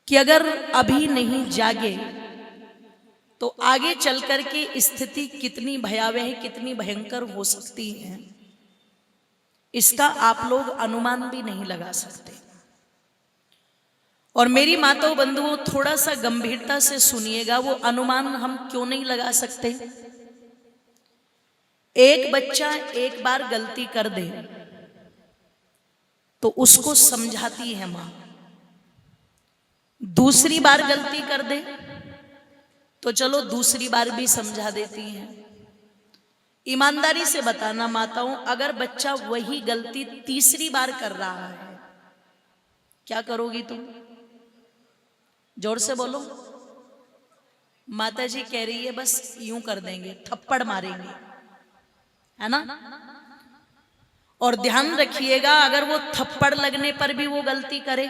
कि अगर अभी नहीं जागे तो आगे चलकर के स्थिति कितनी भयावह, कितनी भयंकर हो सकती है, इसका आप लोग अनुमान भी नहीं लगा सकते। और मेरी माताओं बंधुओं, थोड़ा सा गंभीरता से सुनिएगा, वो अनुमान हम क्यों नहीं लगा सकते। एक बच्चा एक बार गलती कर दे तो उसको समझाती है मां, दूसरी बार गलती कर दे तो चलो दूसरी बार भी समझा देती है। ईमानदारी से बताना माताओं, अगर बच्चा वही गलती तीसरी बार कर रहा है, क्या करोगी तुम? जोर से बोलो। माता जी कह रही है बस यूं कर देंगे, थप्पड़ मारेंगे, है ना। और ध्यान रखिएगा, अगर वो थप्पड़ लगने पर भी वो गलती करे,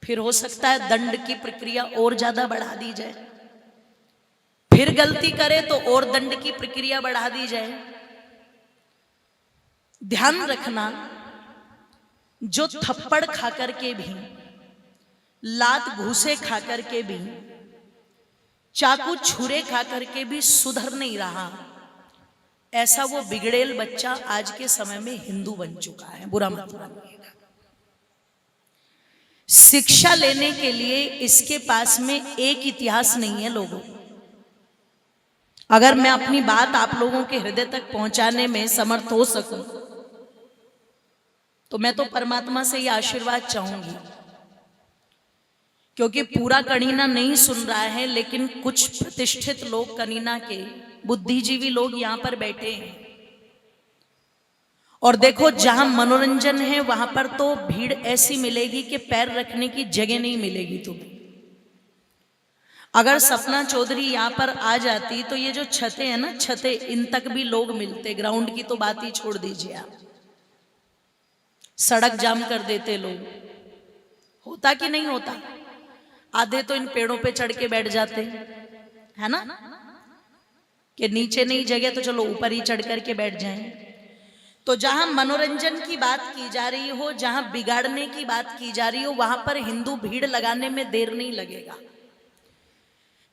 फिर हो सकता है दंड की प्रक्रिया और ज्यादा बढ़ा दी जाए, फिर गलती करे तो और दंड की प्रक्रिया बढ़ा दी जाए। ध्यान रखना, जो थप्पड़ खा करके भी, लात घूसे खा करके भी, चाकू छुरे खा करके भी सुधर नहीं रहा, ऐसा वो बिगड़ेल बच्चा आज के समय में हिंदू बन चुका है। बुरा मत मानिएगा। शिक्षा लेने के लिए इसके पास में एक इतिहास नहीं है लोगों। अगर मैं अपनी बात आप लोगों के हृदय तक पहुंचाने में समर्थ हो सकूं तो मैं तो परमात्मा से यह आशीर्वाद चाहूंगी, क्योंकि पूरा कनीना नहीं सुन रहा है, लेकिन कुछ प्रतिष्ठित लोग, कनीना के बुद्धिजीवी लोग यहां पर बैठे हैं। और देखो, जहां मनोरंजन है वहां पर तो भीड़ ऐसी मिलेगी कि पैर रखने की जगह नहीं मिलेगी तुम्हें। अगर सपना चौधरी यहां पर आ जाती तो ये जो छतें हैं ना, छतें, इन तक भी लोग मिलते। ग्राउंड की तो बात ही छोड़ दीजिए आप, सड़क जाम कर देते लोग। होता कि नहीं होता? आधे तो इन पेड़ों पे चढ़ के बैठ जाते, है ना, कि नीचे नहीं जगह तो चलो ऊपर ही चढ़ करके बैठ जाएं। तो जहां मनोरंजन की बात की जा रही हो, जहां बिगाड़ने की बात की जा रही हो, वहां पर हिंदू भीड़ लगाने में देर नहीं लगेगा।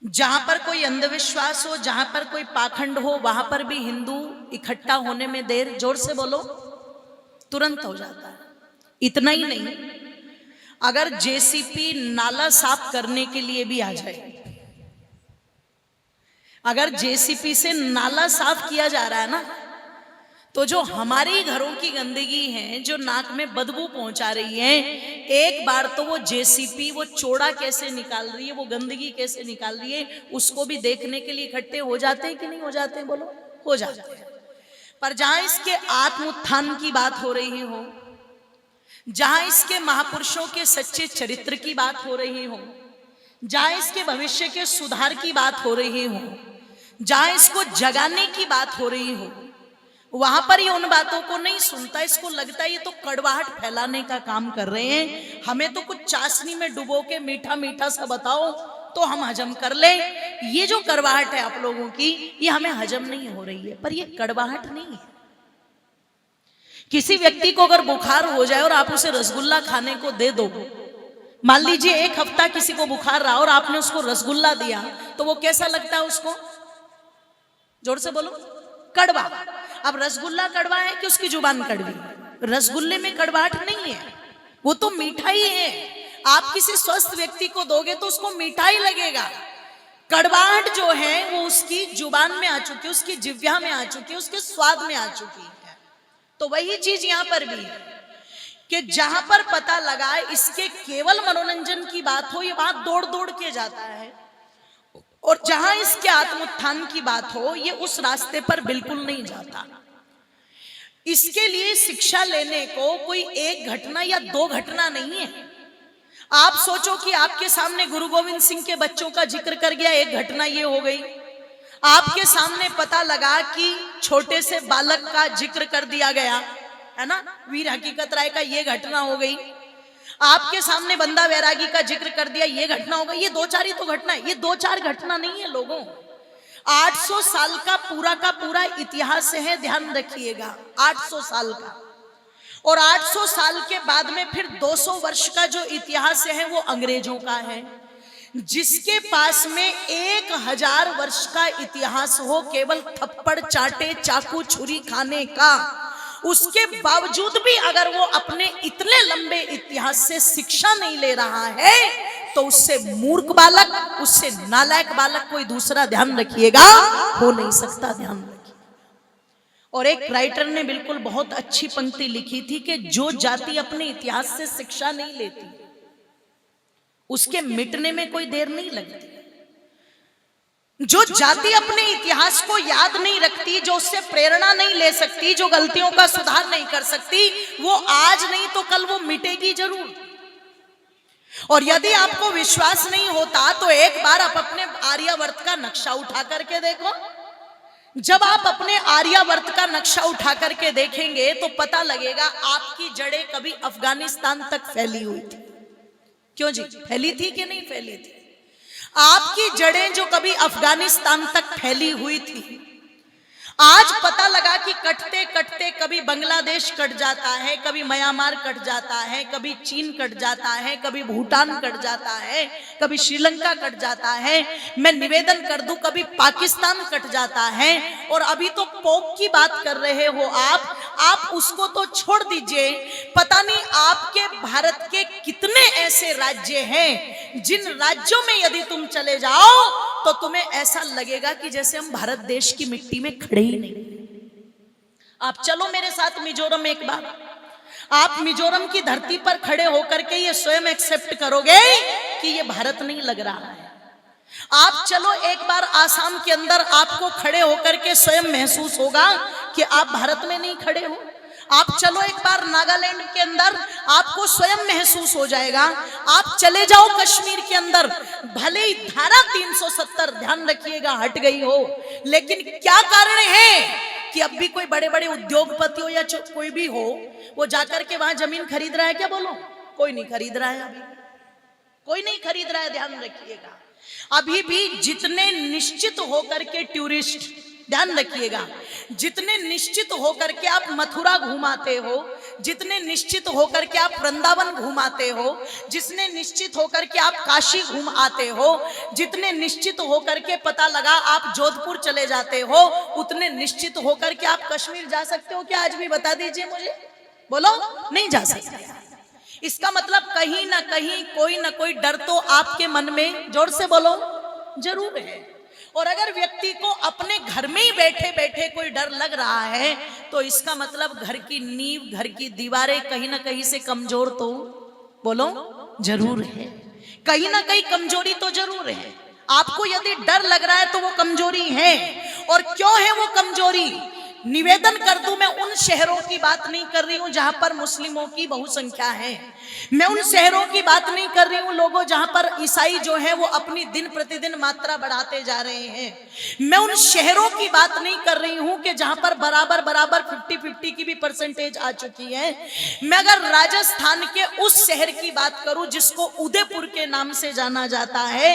जहां पर कोई अंधविश्वास हो, जहां पर कोई पाखंड हो, वहां पर भी हिंदू इकट्ठा होने में देर, जोर से बोलो, तुरंत हो जाता है। इतना ही नहीं, अगर जेसीपी नाला साफ करने के लिए भी आ जाए, अगर जेसीपी से नाला साफ किया जा रहा है ना, तो जो हमारी घरों की गंदगी है, जो नाक में बदबू पहुंचा रही है, एक बार तो वो जेसीपी वो चौड़ा कैसे निकाल रही है, वो गंदगी कैसे निकाल रही है, उसको भी देखने के लिए इकट्ठे हो जाते हैं कि नहीं हो जाते हैं? बोलो, हो जाते हैं। पर जहां इसके आत्मोत्थान की बात हो रही हो, जहां इसके महापुरुषों के सच्चे चरित्र की बात हो रही हो, जहां इसके भविष्य के सुधार की बात हो रही हो, जहां इसको जगाने की बात हो रही हो, वहां पर ये उन बातों को नहीं सुनता। इसको लगता है ये तो कड़वाहट फैलाने का काम कर रहे हैं, हमें तो कुछ चाशनी में डुबो के मीठा मीठा सा बताओ तो हम हजम कर ले। ये जो कड़वाहट है आप लोगों की, ये हमें हजम नहीं हो रही है। पर ये कड़वाहट नहीं है। किसी व्यक्ति को अगर बुखार हो जाए और आप उसे रसगुल्ला खाने को दे दो, मान लीजिए एक हफ्ता किसी को बुखार रहा और आपने उसको रसगुल्ला दिया, तो वो कैसा लगता है उसको? जोर से बोलो, कड़वा। अब रसगुल्ला कड़वा है कि उसकी जुबान कड़वी? रसगुल्ले में कड़वाहट नहीं है, वो तो मीठा ही है। आप किसी स्वस्थ व्यक्ति को दोगे तो उसको मीठा ही लगेगा। कड़वाहट जो है वो उसकी जुबान में आ चुकी है, उसकी जिह्वा में आ चुकी है, उसके स्वाद में आ चुकी है। तो वही चीज यहां पर भी है कि जहां पर पता लगा इसके केवल मनोरंजन की बात हो, ये बात दौड़ दौड़ के जाता है, और जहां इसके आत्मोत्थान की बात हो, ये उस रास्ते पर बिल्कुल नहीं जाता। इसके लिए शिक्षा लेने को कोई एक घटना या दो घटना नहीं है। आप सोचो कि आपके सामने गुरु गोविंद सिंह के बच्चों का जिक्र कर गया, एक घटना ये हो गई। आपके सामने पता लगा कि छोटे से बालक का जिक्र कर दिया गया, है ना, वीर हकीकत राय का, ये घटना हो गई। आपके सामने बंदा वैरागी का जिक्र कर दिया, ये घटना हो गई। ये दो चार ही तो घटना है, ये दो चार घटना नहीं है लोगों। 800 साल का पूरा इतिहास है, ध्यान रखिएगा, 800 साल का। और 800 साल के बाद में फिर 200 वर्ष का जो इतिहास है वो अंग्रेजों का है। जिसके पास में 1000 वर्ष का इतिहास हो केवल थप्पड़ चाटे चाकू छुरी खाने का, उसके बावजूद भी अगर वो अपने इतने लंबे इतिहास से शिक्षा नहीं ले रहा है तो उससे मूर्ख बालक, उससे नालायक बालक कोई दूसरा, ध्यान रखिएगा, हो नहीं सकता। ध्यान रखिए। और एक राइटर ने बिल्कुल बहुत अच्छी पंक्ति लिखी थी कि जो जाति अपने इतिहास से शिक्षा नहीं लेती उसके मिटने में कोई देर नहीं लगती। जो जाति अपने इतिहास को याद नहीं रखती, जो उससे प्रेरणा नहीं ले सकती, जो गलतियों का सुधार नहीं कर सकती, वो आज नहीं तो कल वो मिटेगी जरूर। और यदि आपको विश्वास नहीं होता तो एक बार आप अपने आर्यवर्त का नक्शा उठा करके देखो। जब आप अपने आर्यवर्त का नक्शा उठा करके देखेंगे तो पता लगेगा आपकी जड़ें कभी अफगानिस्तान तक फैली हुई थी। क्यों जी, फैली थी कि नहीं फैली थी? आपकी जड़ें जो कभी अफगानिस्तान तक फैली हुई थी, आज पता लगा कि कटते कटते कभी बांग्लादेश कट जाता है, कभी म्यांमार कट जाता है, कभी चीन कट जाता है, कभी भूटान कट जाता है, कभी श्रीलंका कट जाता है। मैं निवेदन कर दूं कभी पाकिस्तान कट जाता है। और अभी तो पोप की बात कर रहे हो आप उसको तो छोड़ दीजिए। पता नहीं आपके भारत के कितने ऐसे राज्य हैं जिन राज्यों में यदि तुम चले जाओ तो तुम्हें ऐसा लगेगा कि जैसे हम भारत देश की मिट्टी में खड़े ही नहीं। आप चलो मेरे साथ मिजोरम एक बार। आप मिजोरम की धरती पर खड़े होकर के ये स्वयं एक्सेप्ट करोगे कि ये भारत नहीं लग रहा है। आप चलो एक बार आसाम के अंदर, आपको खड़े होकर के स्वयं महसूस होगा कि आप भारत में नहीं खड़े हो। आप चलो एक बार नागालैंड के अंदर, आपको स्वयं महसूस हो जाएगा। आप चले जाओ कश्मीर के अंदर, भले ही धारा 370 ध्यान रखिएगा हट गई हो, लेकिन क्या कारण है कि अब भी कोई बड़े बड़े उद्योगपति हो या कोई भी हो, वो जाकर के वहां जमीन खरीद रहा है क्या? बोलो, कोई नहीं खरीद रहा है, अभी कोई नहीं खरीद रहा है। ध्यान रखिएगा, अभी भी जितने निश्चित होकर के टूरिस्ट, ध्यान रखिएगा, जितने निश्चित होकर के आप मथुरा घुमाते हो, जितने निश्चित होकर के आप वृंदावन घुमाते हो, जितने निश्चित होकर के आप काशी घूम आते हो, जितने निश्चित होकर के पता लगा आप जोधपुर चले जाते हो, उतने निश्चित होकर के आप कश्मीर जा सकते हो क्या? आज भी बता दीजिए मुझे, बोलो, नहीं जा सकते। इसका मतलब कहीं ना कहीं कोई ना कोई डर तो आपके मन में, जोर से बोलो, जरूर है। और अगर व्यक्ति को अपने घर में ही बैठे बैठे कोई डर लग रहा है तो इसका मतलब घर की नींव, घर की दीवारें कहीं ना कहीं से कमजोर तो, बोलो, जरूर है। कहीं ना कहीं कमजोरी तो जरूर है। आपको यदि डर लग रहा है तो वो कमजोरी है। और क्यों है वो कमजोरी? निवेदन कर दूं, मैं उन शहरों की बात नहीं कर रही हूं जहां पर मुस्लिमों की बहुसंख्या है। मैं उन शहरों की बात नहीं कर रही हूं लोगों जहां पर ईसाई जो है वो अपनी दिन प्रतिदिन मात्रा बढ़ाते जा रहे हैं। मैं उन शहरों की बात नहीं कर रही हूं कि जहां पर बराबर 50-50 की भी परसेंटेज आ चुकी है। मैं अगर राजस्थान के उस शहर की बात करूं जिसको उदयपुर के नाम से जाना जाता है,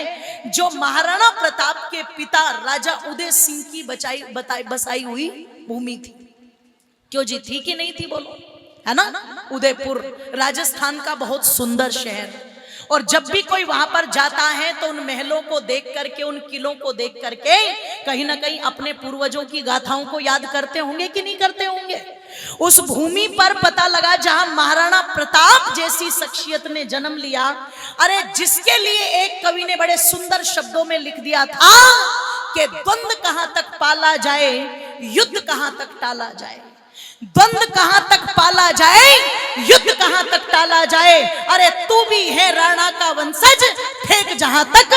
जो महाराणा प्रताप के पिता राजा उदय सिंह की बसाई हुई भूमि थी। क्यों जी, थी कि नहीं थी? बोलो, है ना? उदयपुर राजस्थान का बहुत सुंदर शहर। और जब भी कोई वहां पर जाता है तो उन महलों को देख करके, उन किलों को देख करके कहीं ना कहीं अपने पूर्वजों की गाथाओं को याद करते होंगे कि नहीं करते होंगे? उस भूमि पर पता लगा जहां महाराणा प्रताप जैसी शख्सियत ने जन्म लिया। अरे जिसके लिए एक कवि ने बड़े सुंदर शब्दों में लिख दिया था कि द्वंद्व कहां तक पाला जाए, युद्ध कहां तक टाला जाए। द्वंद्व कहां तक पाला जाए, युद्ध कहां तक टाला जाए। अरे तू भी है राणा का वंशज, फेंक जहां तक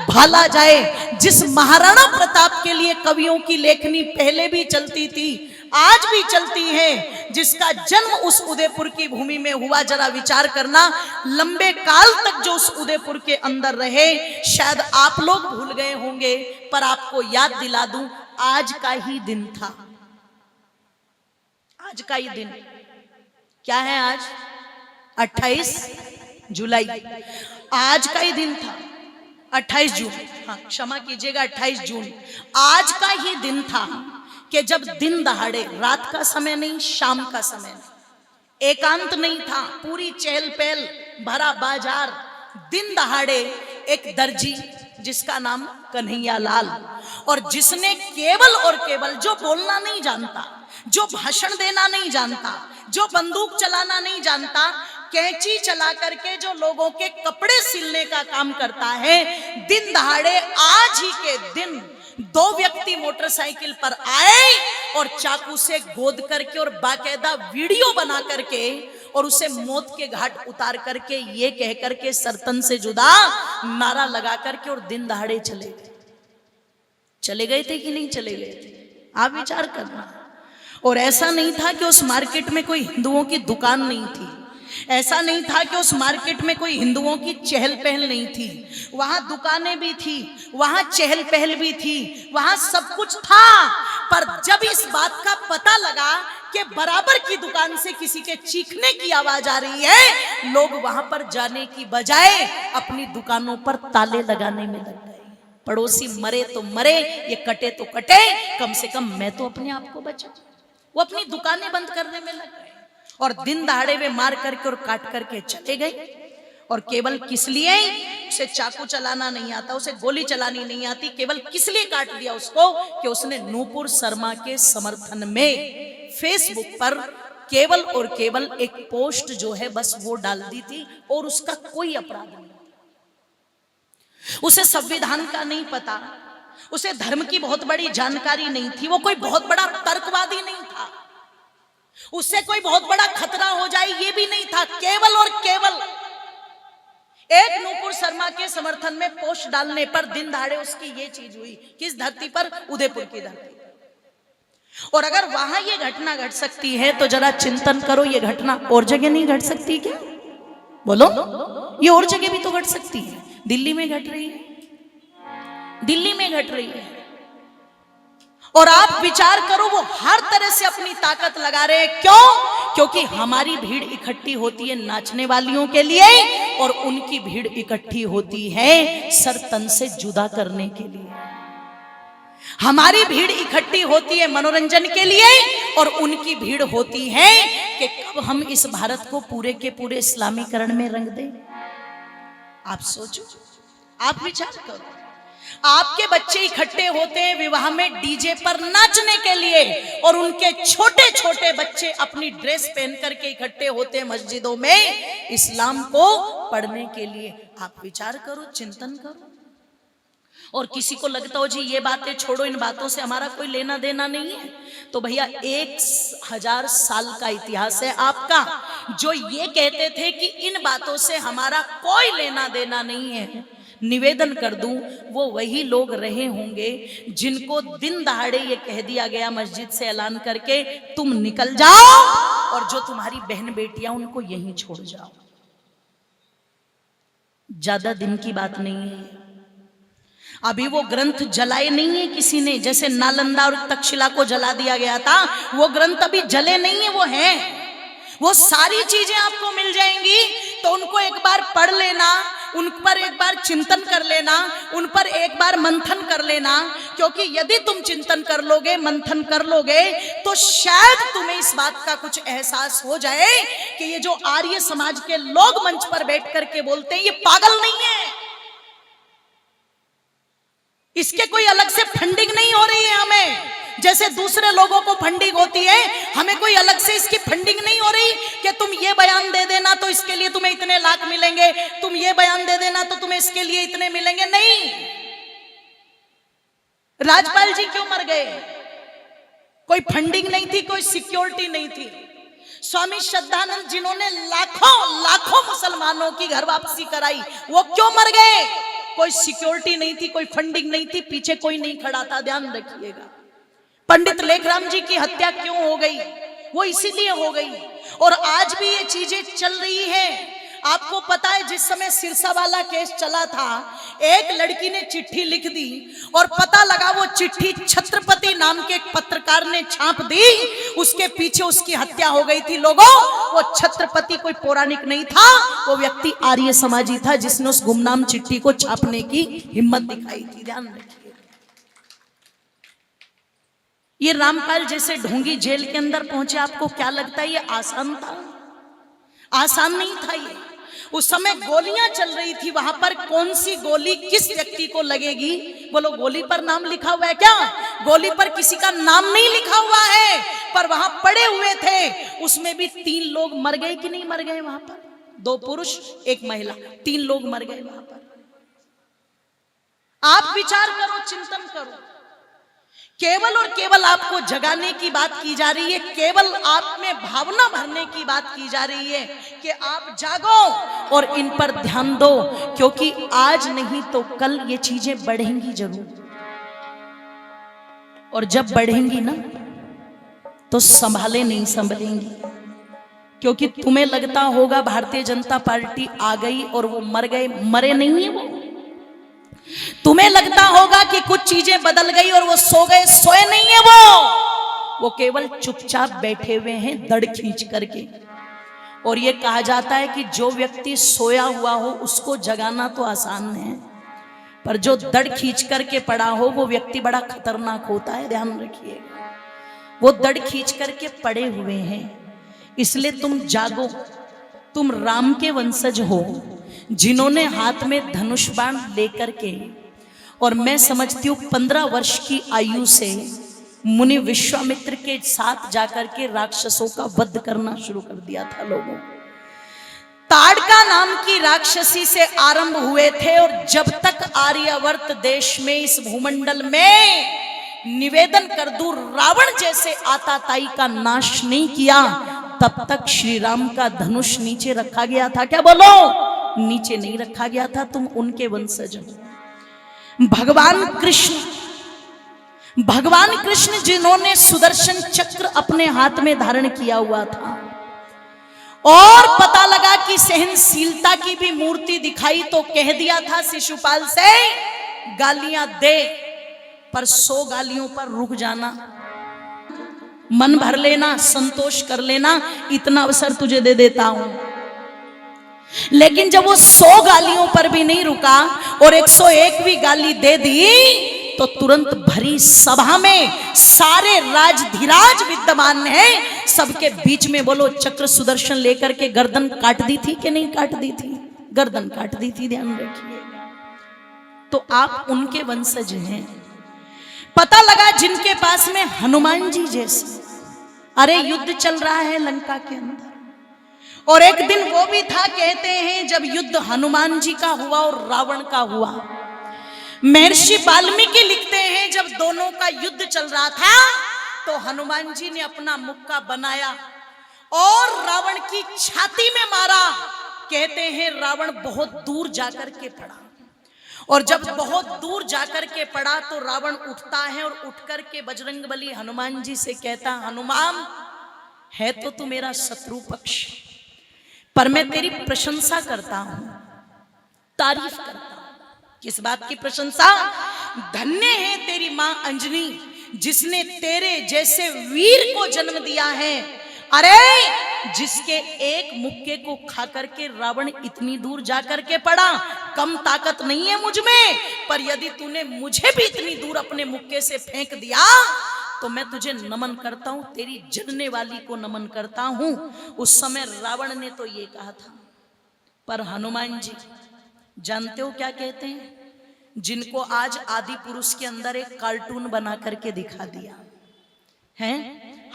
भाला जाए। जिस महाराणा प्रताप के लिए कवियों की लेखनी पहले भी चलती थी, आज भी चलती है, जिसका जन्म उस उदयपुर की भूमि में हुआ, जरा विचार करना। लंबे काल तक जो उस उदयपुर के अंदर रहे, शायद आप लोग भूल गए होंगे, पर आपको याद दिला दूं, आज का ही दिन था। आज का ही दिन क्या है? आज 28 जुलाई, आज का ही दिन था। 28 जून, हाँ क्षमा कीजिएगा, 28 जून आज का ही दिन था कि जब दिन दहाड़े, रात का समय नहीं, शाम का समय नहीं, एकांत नहीं था, पूरी चहल पहल भरा बाजार। दिन दहाड़े एक दर्जी जिसका नाम कन्हैया लाल, और जिसने केवल और केवल, जो बोलना नहीं जानता, जो भाषण देना नहीं जानता, जो बंदूक चलाना नहीं जानता, कैंची चला करके जो लोगों के कपड़े सिलने का काम करता है, दिन दहाड़े आज ही के दिन 2 व्यक्ति मोटरसाइकिल पर आए और चाकू से गोद करके और बाकायदा वीडियो बना करके और उसे मौत के घाट उतार करके ये कह करके सरतन से जुदा नारा लगा करके और दिन दहाड़े चले गए थे कि नहीं चले गए थे? आप विचार करना। और ऐसा नहीं था कि उस मार्केट में कोई हिंदुओं की दुकान नहीं थी, ऐसा नहीं था कि उस मार्केट में कोई हिंदुओं की चहल पहल नहीं थी। वहां दुकानें भी थी, वहां चहल पहल भी थी, वहां सब कुछ था। पर जब इस बात का पता लगा कि बराबर की दुकान से किसी के चीखने की आवाज आ रही है, लोग वहां पर जाने की बजाय अपनी दुकानों पर ताले लगाने में लग गए। पड़ोसी मरे तो मरे, ये कटे तो कटे, कम से कम मैं तो अपने आप को बचा। वो अपनी दुकानें बंद करने में लग गए और दिन दहाड़े वे मार करके और काट करके चले गए। और केवल किस लिए? उसे चाकू चलाना नहीं आता, उसे गोली चलानी नहीं आती, केवल किस लिए काट दिया उसको कि उसने नूपुर शर्मा के समर्थन में फेसबुक पर केवल और केवल एक पोस्ट जो है बस वो डाल दी थी, और उसका कोई अपराध नहीं। उसे संविधान का नहीं पता, उसे धर्म की बहुत बड़ी जानकारी नहीं थी, वो कोई बहुत बड़ा तर्कवादी नहीं था, उससे कोई बहुत बड़ा खतरा हो जाए ये भी नहीं था। केवल और केवल एक नूपुर शर्मा के समर्थन में पोस्ट डालने पर दिन दहाड़े उसकी ये चीज हुई। किस धरती पर? उदयपुर की धरती पर। और अगर वहां ये घटना घट सकती है तो जरा चिंतन करो, ये घटना और जगह नहीं घट सकती क्या? बोलो, ये और जगह भी तो घट सकती है। दिल्ली में घट रही है, दिल्ली में घट रही है। और आप विचार करो, वो हर तरह से अपनी ताकत लगा रहे हैं। क्यों? क्योंकि हमारी भीड़ इकट्ठी होती है नाचने वालियों के लिए और उनकी भीड़ इकट्ठी होती है सर तन से जुदा करने के लिए। हमारी भीड़ इकट्ठी होती है मनोरंजन के लिए और उनकी भीड़ होती है कि कब हम इस भारत को पूरे के पूरे इस्लामीकरण में रंग दें। आप सोचो, आप विचार करो। आपके बच्चे इकट्ठे होते हैं विवाह में डीजे पर नाचने के लिए और उनके छोटे छोटे बच्चे अपनी ड्रेस पहन करके इकट्ठे होते हैं मस्जिदों में इस्लाम को पढ़ने के लिए। आप विचार करो, चिंतन करो। और किसी को लगता हो जी ये बातें छोड़ो, इन बातों से हमारा कोई लेना देना नहीं है, तो भैया 1000 साल का इतिहास है आपका जो ये कहते थे कि इन बातों से हमारा कोई लेना देना नहीं है। निवेदन कर दूं, वो वही लोग रहे होंगे जिनको दिन दहाड़े ये कह दिया गया मस्जिद से ऐलान करके तुम निकल जाओ और जो तुम्हारी बहन बेटियां उनको यहीं छोड़ जाओ। ज्यादा दिन की बात नहीं है। अभी वो ग्रंथ जलाए नहीं है किसी ने, जैसे नालंदा और तक्षशिला को जला दिया गया था, वो ग्रंथ अभी जले नहीं है, वो हैं। वो सारी चीजें आपको मिल जाएंगी, तो उनको एक बार पढ़ लेना, उन पर एक बार चिंतन कर लेना, उन पर एक बार मंथन कर लेना। क्योंकि यदि तुम चिंतन कर लोगे, मंथन कर लोगे, तो शायद तुम्हें इस बात का कुछ एहसास हो जाए कि ये जो आर्य समाज के लोग मंच पर बैठ करके बोलते हैं ये पागल नहीं है, इसके कोई अलग से फंडिंग नहीं हो रही है। हमें जैसे दूसरे लोगों को फंडिंग होती है, हमें कोई अलग से इसकी फंडिंग नहीं हो रही कि तुम ये बयान दे देना तो इसके लिए तुम्हें इतने लाख मिलेंगे, तुम ये बयान दे देना तो तुम्हें इसके लिए इतने मिलेंगे। नहीं। राजपाल जी क्यों मर गए? कोई फंडिंग नहीं थी, कोई सिक्योरिटी नहीं थी। स्वामी श्रद्धानंद जिन्होंने लाखों लाखों मुसलमानों की घर वापसी कराई, वो क्यों मर गए? कोई सिक्योरिटी नहीं थी, कोई फंडिंग नहीं थी, पीछे कोई नहीं खड़ा था। ध्यान रखिएगा। पंडित लेखराम जी की हत्या क्यों हो गई? वो इसीलिए हो गई। और आज भी ये चीजें चल रही हैं। आपको पता है जिस समय सिरसा वाला केस चला था, एक लड़की ने चिट्ठी लिख दी और पता लगा वो चिट्ठी छत्रपति नाम के एक पत्रकार ने छाप दी, उसके पीछे उसकी हत्या हो गई थी। लोगों, वो छत्रपति कोई पौराणिक नहीं था, वो व्यक्ति आर्य समाजी था जिसने उस गुमनाम चिट्ठी को छापने की हिम्मत दिखाई थी। ध्यान रखिए। ये रामपाल जैसे ढोंगी जेल के अंदर पहुंचे, आपको क्या लगता है ये आसान था? आसान नहीं था ये। उस समय गोलियां चल रही थी, वहां पर कौन सी गोली किस व्यक्ति को लगेगी? बोलो, गोली पर नाम लिखा हुआ है क्या? गोली पर किसी का नाम नहीं लिखा हुआ है, पर वहां पड़े हुए थे। उसमें भी 3 लोग मर गए कि नहीं मर गए? वहां पर 2 पुरुष 1 महिला, 3 लोग मर गए वहां पर। आप विचार करो, चिंतन करो। केवल और केवल आपको जगाने की बात की जा रही है, केवल आप में भावना भरने की बात की जा रही है कि आप जागो और इन पर ध्यान दो, क्योंकि आज नहीं तो कल ये चीजें बढ़ेंगी जरूर। और जब बढ़ेंगी ना तो संभाले नहीं संभलेंगी, क्योंकि तुम्हें लगता होगा भारतीय जनता पार्टी आ गई और वो मर गए, मरे नहीं है वो। तुम्हें लगता होगा कि कुछ चीजें बदल गई और वो सो गए, सोए नहीं है वो केवल चुपचाप बैठे हुए हैं दड़ खींच करके। और ये कहा जाता है कि जो व्यक्ति सोया हुआ हो उसको जगाना तो आसान है, पर जो दड़ खींच करके पड़ा हो वो व्यक्ति बड़ा खतरनाक होता है, ध्यान रखिएगा। वो दड़ खींच करके पड़े हुए हैं, इसलिए तुम जागो। तुम राम के वंशज हो, जिन्होंने हाथ में धनुष बाण लेकर के, और मैं समझती हूँ 15 वर्ष की आयु से मुनि विश्वामित्र के साथ जाकर के राक्षसों का वध करना शुरू कर दिया था लोगों। ताड़का नाम की राक्षसी से आरंभ हुए थे, और जब तक आर्यावर्त देश में, इस भूमंडल में निवेदन कर दूं, रावण जैसे आताताई का नाश नहीं किया, तब तक श्री राम का धनुष नीचे रखा गया था। क्या बोलो? नीचे नहीं रखा गया था। तुम उनके वंशज हो। भगवान कृष्ण जिन्होंने सुदर्शन चक्र अपने हाथ में धारण किया हुआ था, और पता लगा कि सहनशीलता की भी मूर्ति दिखाई, तो कह दिया था शिशुपाल से, गालियां दे पर 100 गालियों पर रुक जाना, मन भर लेना, संतोष कर लेना, इतना अवसर तुझे दे देता हूं। लेकिन जब वो 100 गालियों पर भी नहीं रुका और 101 भी गाली दे दी, तो तुरंत भरी सभा में सारे राजधिराज विद्यमान हैं, सबके बीच में बोलो चक्र सुदर्शन लेकर के गर्दन काट दी थी कि नहीं काट दी थी? गर्दन काट दी थी, ध्यान रखिएगा। तो आप उनके वंशज हैं। पता लगा जिनके पास में हनुमान जी जैसे, अरे युद्ध चल रहा है लंका के अंदर, और एक दिन वो भी था, कहते हैं जब युद्ध हनुमान जी का हुआ और रावण का हुआ। महर्षि वाल्मीकि लिखते हैं जब दोनों का युद्ध चल रहा था, तो हनुमान जी ने अपना मुक्का बनाया और रावण की छाती में मारा। कहते हैं रावण बहुत दूर जाकर के पड़ा, और जब बहुत दूर जाकर के पड़ा तो रावण उठता है, और उठ करके बजरंगबली हनुमान जी से कहता, हनुमान है तो तू मेरा शत्रु पक्ष, पर मैं तेरी प्रशंसा करता हूं, तारीफ करता हूं। किस बात की प्रशंसा? धन्य है तेरी मां अंजनी, जिसने तेरे जैसे वीर को जन्म दिया है। अरे जिसके एक मुक्के को खा करके रावण इतनी दूर जाकर के पड़ा। कम ताकत नहीं है मुझ में, पर यदि तूने मुझे भी इतनी दूर अपने मुक्के से फेंक दिया तो मैं तुझे नमन करता हूं, तेरी जनने वाली को नमन करता हूं। उस समय रावण ने तो ये कहा था, पर हनुमान जी जानते हो क्या कहते हैं? जिनको आज आदि पुरुष के अंदर एक कार्टून बना करके दिखा दिया है,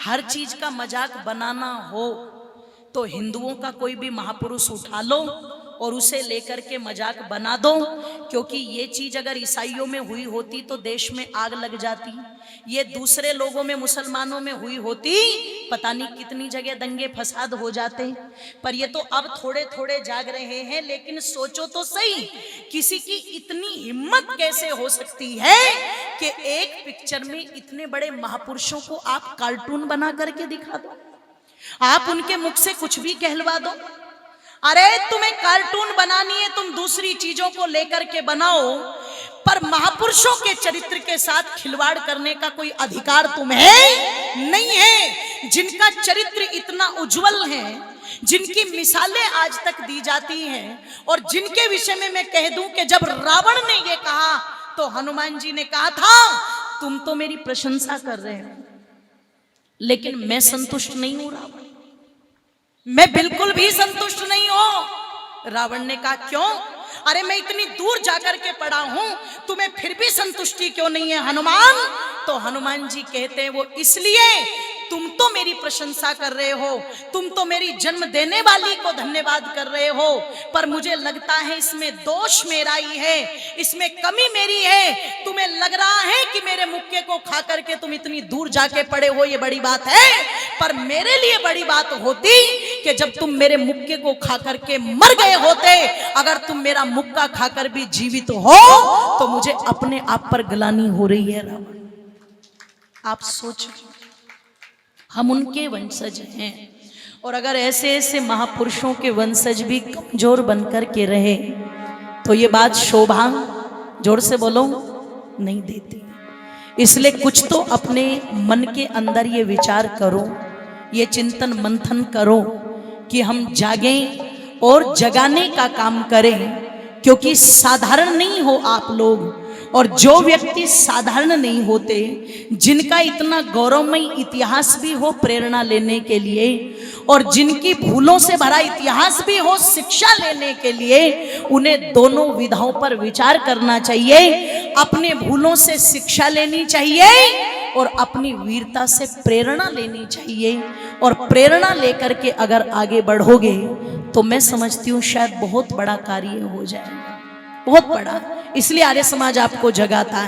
हर चीज का मजाक बनाना हो तो हिंदुओं का कोई भी महापुरुष उठा लो और उसे लेकर के मजाक बना दो, क्योंकि ये चीज अगर ईसाइयों में हुई होती तो देश में आग लग जाती, ये दूसरे लोगों में, मुसलमानों में हुई होती, पता नहीं कितनी जगह दंगे फसाद हो जाते। पर ये तो अब थोड़े थोड़े जाग रहे हैं। लेकिन सोचो तो सही, किसी की इतनी हिम्मत कैसे हो सकती है कि एक पिक्चर में इतने बड़े महापुरुषों को आप कार्टून बना करके दिखा दो, आप उनके मुख से कुछ भी कहलवा दो। अरे तुम्हें कार्टून बनानी है, तुम दूसरी चीजों को लेकर के बनाओ, पर महापुरुषों के चरित्र के साथ खिलवाड़ करने का कोई अधिकार तुम्हें नहीं है। जिनका चरित्र इतना उज्जवल है, जिनकी मिसालें आज तक दी जाती हैं, और जिनके विषय में मैं कह दूं कि जब रावण ने ये कहा तो हनुमान जी ने कहा था, तुम तो मेरी प्रशंसा कर रहे हो, लेकिन मैं संतुष्ट नहीं हूं रावण। मैं बिल्कुल भी संतुष्ट नहीं हूं। रावण ने कहा क्यों? अरे मैं इतनी दूर जाकर के पड़ा हूं, तुम्हें फिर भी संतुष्टि क्यों नहीं है हनुमान? तो हनुमान जी कहते हैं वो इसलिए, तुम तो मेरी प्रशंसा कर रहे हो, तुम तो मेरी जन्म देने वाली को धन्यवाद कर रहे हो, पर मुझे लगता है इसमें दोष मेरा ही है, इसमें कमी मेरी है। तुम्हें लग रहा है कि मेरे मुक्के को खा करके तुम इतनी दूर जाके पड़े हो, ये बड़ी बात है, पर मेरे लिए बड़ी बात होती कि जब तुम मेरे मुक्के को खा करके मर गए होते। अगर तुम मेरा मुक्का खाकर भी जीवित हो तो मुझे अपने आप पर ग्लानि हो रही है। रावण, आप सोचो, हम उनके वंशज हैं, और अगर ऐसे ऐसे महापुरुषों के वंशज भी कमजोर बनकर के रहे तो ये बात शोभा, जोर से बोलो, नहीं देती। इसलिए कुछ तो अपने मन के अंदर ये विचार करो, ये चिंतन मंथन करो कि हम जागें और जगाने का काम करें, क्योंकि साधारण नहीं हो आप लोग। और जो व्यक्ति साधारण नहीं होते, जिनका इतना गौरवमय इतिहास भी हो प्रेरणा लेने के लिए, और जिनकी भूलों से भरा इतिहास भी हो शिक्षा लेने के लिए, उन्हें दोनों विधाओं पर विचार करना चाहिए। अपने भूलों से शिक्षा लेनी चाहिए और अपनी वीरता से प्रेरणा लेनी चाहिए। और प्रेरणा लेकर के अगर आगे बढ़ोगे तो मैं समझती हूँ शायद बहुत बड़ा कार्य हो जाएगा, बहुत बड़ा। इसलिए आर्य समाज आपको जगाता है।